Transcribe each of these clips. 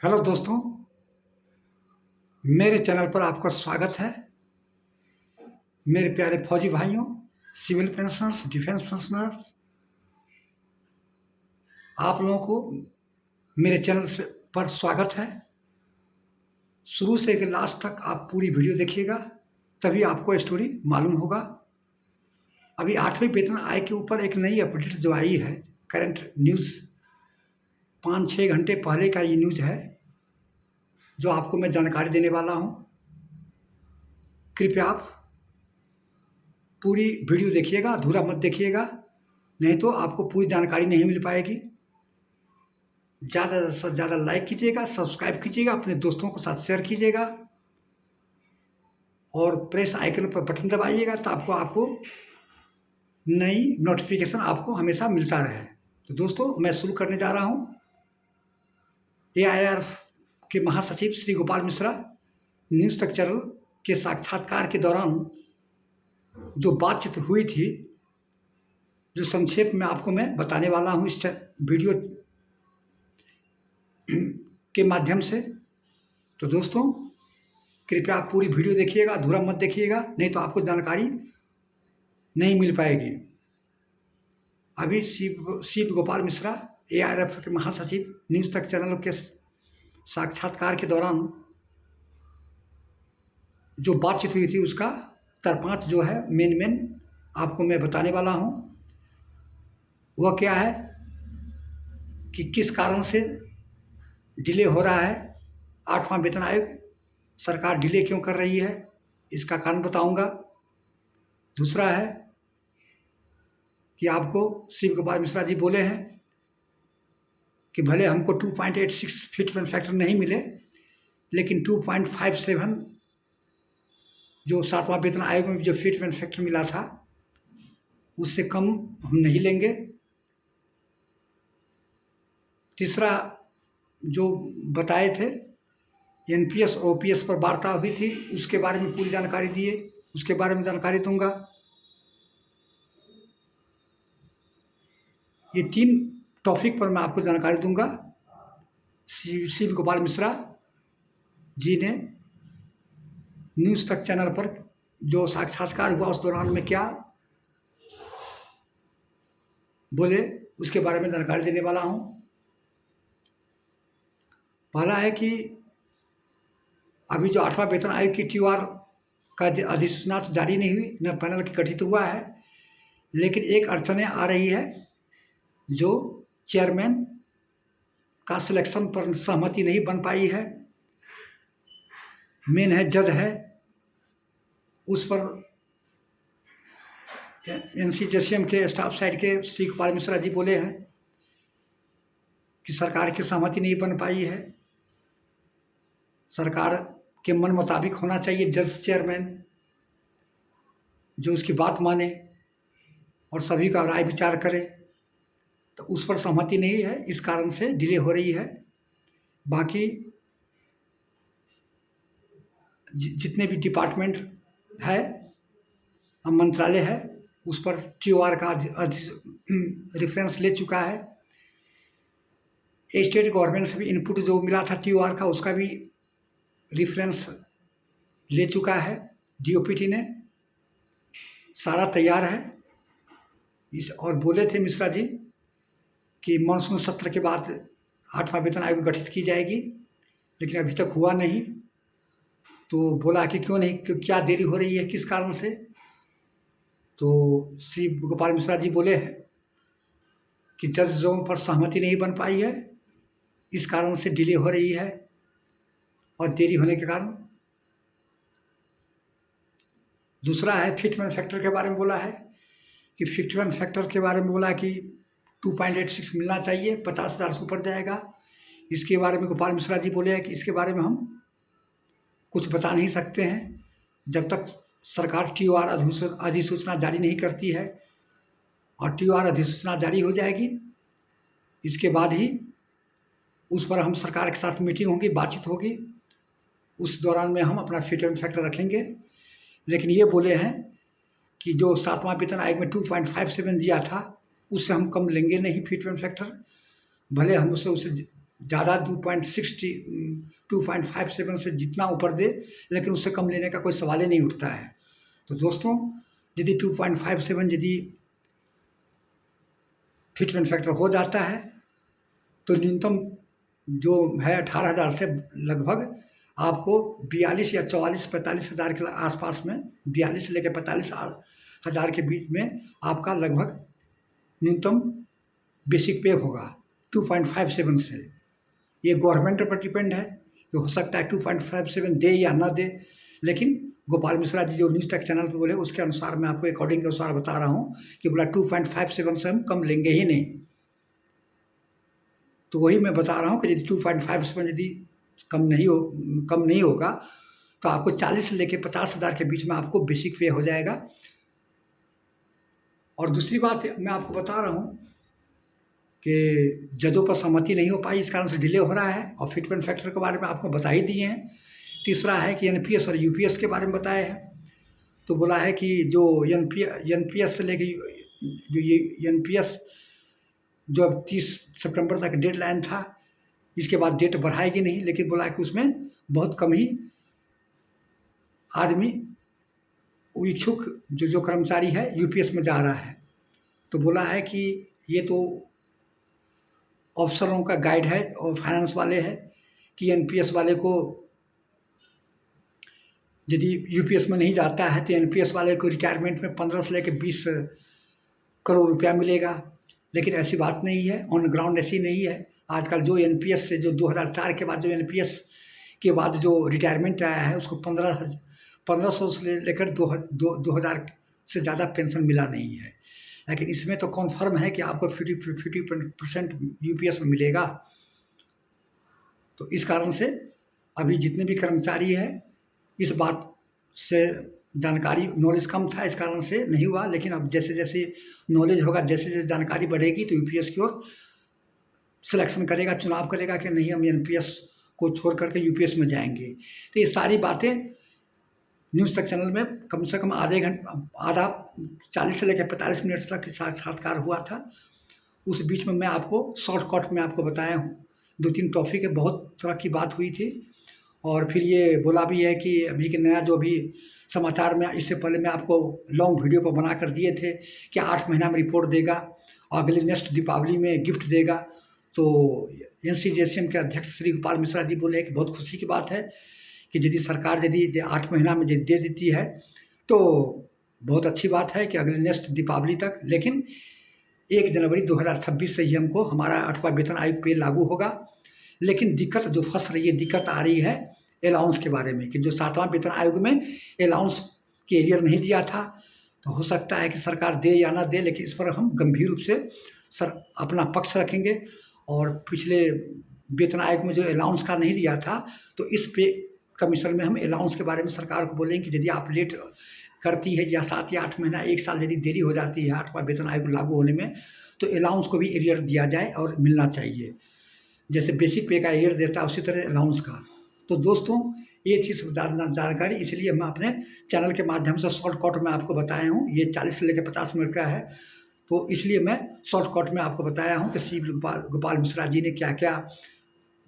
Hello दोस्तों, मेरे channel पर आपका स्वागत है। मेरे प्यारे फौजी भाइयों, सिविल पेंशनर्स, डिफेंस पेंशनर्स, आप लोगों को मेरे चैनल से पर स्वागत है। शुरू से लेकर लास्ट तक आप पूरी वीडियो देखिएगा, तभी आपको स्टोरी मालूम होगा। अभी 8वें वेतन आयोग के ऊपर एक नई अपडेट जो आई है, करंट न्यूज़ 5-6 घंटे पहले का ये न्यूज़ है, जो आपको मैं जानकारी देने वाला हूँ। कृपया आप पूरी वीडियो देखिएगा, अधूरा मत देखिएगा, नहीं तो आपको पूरी जानकारी नहीं मिल पाएगी। ज़्यादा से ज़्यादा लाइक कीजिएगा, सब्सक्राइब कीजिएगा, अपने दोस्तों के साथ शेयर कीजिएगा और प्रेस आइकन पर बटन दबाइएगा, तो आपको नई नोटिफिकेशन आपको हमेशा मिलता रहे। तो दोस्तों, मैं शुरू करने जा रहा हूँ। AIRF के महासचिव श्री गोपाल मिश्रा न्यूज़ तक चैनल के साक्षात्कार के दौरान जो बातचीत हुई थी, जो संक्षेप में आपको मैं बताने वाला हूँ इस वीडियो के माध्यम से। तो दोस्तों, कृपया आप पूरी वीडियो देखिएगा, अधूरा मत देखिएगा, नहीं तो आपको जानकारी नहीं मिल पाएगी। अभी शिव गोपाल मिश्रा AIRF के महासचिव न्यूज़ तक चैनल के साक्षात्कार के दौरान जो बातचीत हुई थी, उसका 4-5 जो है मेन आपको मैं बताने वाला हूँ। वह क्या है कि किस कारण से डिले हो रहा है, 8वां वेतन आयोग सरकार डिले क्यों कर रही है, इसका कारण बताऊंगा। दूसरा है कि आपको शिव गोपाल मिश्रा जी बोले हैं कि भले हमको 2.86 फिटमेंट फैक्टर नहीं मिले, लेकिन 2.57 जो 7वां वेतन आयोग में जो फिटमेंट फैक्टर मिला था, उससे कम हम नहीं लेंगे। तीसरा जो बताए थे, NPS OPS पर वार्ता हुई थी, उसके बारे में पूरी जानकारी दिए, उसके बारे में जानकारी दूंगा। ये 3 टॉपिक पर मैं आपको जानकारी दूंगा। शिव गोपाल मिश्रा जी ने न्यूज़ तक चैनल पर जो साक्षात्कार हुआ, उस दौरान में क्या बोले, उसके बारे में जानकारी देने वाला हूँ। पहला है कि अभी जो 8वां वेतन आयोग की TOR का अधिसूचना तो जारी नहीं हुई, न पैनल की गठित हुआ है, लेकिन एक अड़चनें आ रही है। जो चेयरमैन का सिलेक्शन पर सहमति नहीं बन पाई है, मेन है जज है, उस पर NCJCM के स्टाफ साइड के श्री गोपाल मिश्रा जी बोले हैं कि सरकार की सहमति नहीं बन पाई है, सरकार के मन मुताबिक होना चाहिए जज चेयरमैन, जो उसकी बात माने और सभी का राय विचार करे। तो उस पर सहमति नहीं है, इस कारण से डिले हो रही है। बाकी जितने भी डिपार्टमेंट है, मंत्रालय है, उस पर TOR का रेफरेंस ले चुका है। स्टेट गवर्नमेंट से भी इनपुट जो मिला था TOR का, उसका भी रेफरेंस ले चुका है DOPT ने। सारा तैयार है और बोले थे मिश्रा जी कि मानसून सत्र के बाद 8वां वेतन आयोग गठित की जाएगी, लेकिन अभी तक हुआ नहीं। तो बोला कि क्यों नहीं, क्या देरी हो रही है, किस कारण से। तो श्री गोपाल मिश्रा जी बोले हैं कि जजों पर सहमति नहीं बन पाई है, इस कारण से डिले हो रही है और देरी होने के कारण। दूसरा है फिटमेंट फैक्टर के बारे में बोला है कि फिटमेंट फैक्टर के बारे में बोला कि 2.86 मिलना चाहिए, 50,000 से ऊपर जाएगा। इसके बारे में गोपाल मिश्रा जी बोले हैं कि इसके बारे में हम कुछ बता नहीं सकते हैं, जब तक सरकार TOR अधिसूचना जारी नहीं करती है। और TOR अधिसूचना जारी हो जाएगी, इसके बाद ही उस पर हम सरकार के साथ मीटिंग होगी, बातचीत होगी, उस दौरान में हम अपना फिटमेंट फैक्टर रखेंगे। लेकिन ये बोले हैं कि जो 7वां वेतन आयोग में 2.57 दिया था, उससे हम कम लेंगे नहीं फिटमेंट फैक्टर, भले हम उससे ज़्यादा 2.57 से जितना ऊपर दे, लेकिन उससे कम लेने का कोई सवाल ही नहीं उठता है। तो दोस्तों, यदि 2.57 यदि फिटमेंट फैक्टर हो जाता है तो न्यूनतम जो है 18,000 से लगभग आपको 42 या 44-45 हज़ार के आसपास में, 42 से लेकर 45 हज़ार के बीच में आपका लगभग न्यूनतम बेसिक पे होगा 2.57 से। ये गवर्नमेंट पर डिपेंड है कि हो सकता है 2.57 दे या ना दे, लेकिन गोपाल मिश्रा जी जो न्यूज़ तक चैनल पर बोले उसके अनुसार मैं आपको अकॉर्डिंग के अनुसार बता रहा हूँ कि बोला 2.57 से हम कम लेंगे ही नहीं। तो वही मैं बता रहा हूँ कि यदि 2.57 यदि कम नहीं होगा तो आपको 40 से लेकर 50 हज़ार के बीच में आपको बेसिक पे हो जाएगा। और दूसरी बात मैं आपको बता रहा हूँ कि जजों पर सहमति नहीं हो पाई, इस कारण से डिले हो रहा है। और फिटमेंट फैक्टर के बारे में आपको बता ही दिए हैं। तीसरा है कि एनपीएस और यूपीएस के बारे में बताए हैं। तो बोला है कि जो एनपीएस से लेके जो ये एनपीएस जो अब 30 सितंबर तक डेडलाइन था, इसके बाद डेट बढ़ाएगी नहीं, लेकिन बोला है कि उसमें बहुत कम ही आदमी इच्छुक जो कर्मचारी है यूपीएस में जा रहा है। तो बोला है कि ये तो अफसरों का गाइड है और फाइनेंस वाले हैं कि एनपीएस वाले को यदि यूपीएस में नहीं जाता है तो एनपीएस वाले को रिटायरमेंट में 15 से लेकर 20 करोड़ रुपया मिलेगा। लेकिन ऐसी बात नहीं है, ऑन ग्राउंड ऐसी नहीं है। आजकल जो एनपीएस से जो 2004 के बाद जो एनपीएस के बाद जो रिटायरमेंट आया है उसको 1500 से लेकर 2000 से ज़्यादा पेंशन मिला नहीं है। लेकिन इसमें तो कन्फर्म है कि आपको 50% यूपीएस में मिलेगा। तो इस कारण से अभी जितने भी कर्मचारी हैं इस बात से जानकारी नॉलेज कम था, इस कारण से नहीं हुआ। लेकिन अब जैसे जैसे नॉलेज होगा, जैसे जैसे जानकारी बढ़ेगी तो यूपीएस की ओर सिलेक्शन करेगा, चुनाव करेगा कि नहीं हम एनपीएस को छोड़ करके यूपीएस में जाएंगे। तो ये सारी बातें न्यूज़ तक चैनल में कम से कम आधा 40 से लेकर 45 मिनट तक साक्षात्कार हुआ था। उस बीच में मैं आपको शॉर्टकट में आपको बताया हूँ। 2-3 टॉपिक है, बहुत तरह की बात हुई थी। और फिर ये बोला भी है कि अभी के नया जो भी समाचार में इससे पहले मैं आपको लॉन्ग वीडियो पर बना कर दिए थे कि 8 महीना में रिपोर्ट देगा और अगले नेक्स्ट दीपावली में गिफ्ट देगा। तो NCGSM के अध्यक्ष श्री गोपाल मिश्रा जी बोले कि बहुत खुशी की बात है कि यदि सरकार यदि 8 महीना में यदि दे देती है तो बहुत अच्छी बात है कि अगले नेक्स्ट दीपावली तक। लेकिन 1 जनवरी 2026 से ही हमको हमारा 8वां वेतन आयोग पे लागू होगा। लेकिन दिक्कत जो फंस रही है, दिक्कत आ रही है अलाउंस के बारे में कि जो 7वां वेतन आयोग में अलाउंस के एरियर नहीं दिया था, तो हो सकता है कि सरकार दे या ना दे, लेकिन इस पर हम गंभीर रूप से अपना पक्ष रखेंगे। और पिछले वेतन आयोग में जो अलाउंस का नहीं दिया था तो इस पे कमीशन में हम अलाउंस के बारे में सरकार को बोलेंगे कि यदि आप लेट करती है या 7 या 8 महीना 1 साल यदि देरी हो जाती है 8वां वेतन आयोग लागू होने में, तो अलाउंस को भी एरियर दिया जाए और मिलना चाहिए। जैसे बेसिक पे का एरियर देता है उसी तरह अलाउंस का। तो दोस्तों, ये थी सब जानकारी, इसलिए मैं अपने चैनल के माध्यम से शॉर्टकट में आपको बताया हूँ। ये 40 से लेकर 50 मिनट का है, तो इसलिए मैं शॉर्टकट में आपको बताया हूँ कि श्री गोपाल मिश्रा जी ने क्या क्या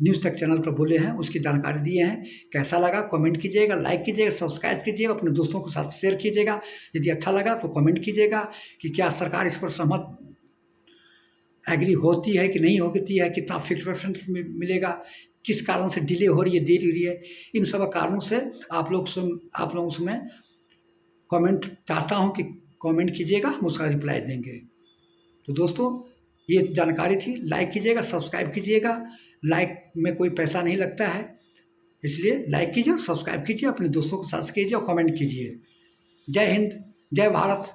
न्यूज़ तक चैनल पर बोले हैं, उसकी जानकारी दिए हैं। कैसा लगा कमेंट कीजिएगा, लाइक कीजिएगा, सब्सक्राइब कीजिएगा, अपने दोस्तों के साथ शेयर कीजिएगा। यदि अच्छा लगा तो कमेंट कीजिएगा कि क्या सरकार इस पर सहमत एग्री होती है कि नहीं होती है, कितना फिक्स मिलेगा, किस कारण से डिले हो रही है, देरी हो रही है। इन सब कारणों से आप लोग उसमें कमेंट चाहता हूँ कि कमेंट कीजिएगा, हम उसका रिप्लाई देंगे। तो दोस्तों, ये जानकारी थी। लाइक कीजिएगा, सब्सक्राइब कीजिएगा। लाइक में कोई पैसा नहीं लगता है, इसलिए लाइक कीजिए और सब्सक्राइब कीजिए, अपने दोस्तों के साथ कीजिए और कमेंट कीजिए। जय हिंद, जय भारत।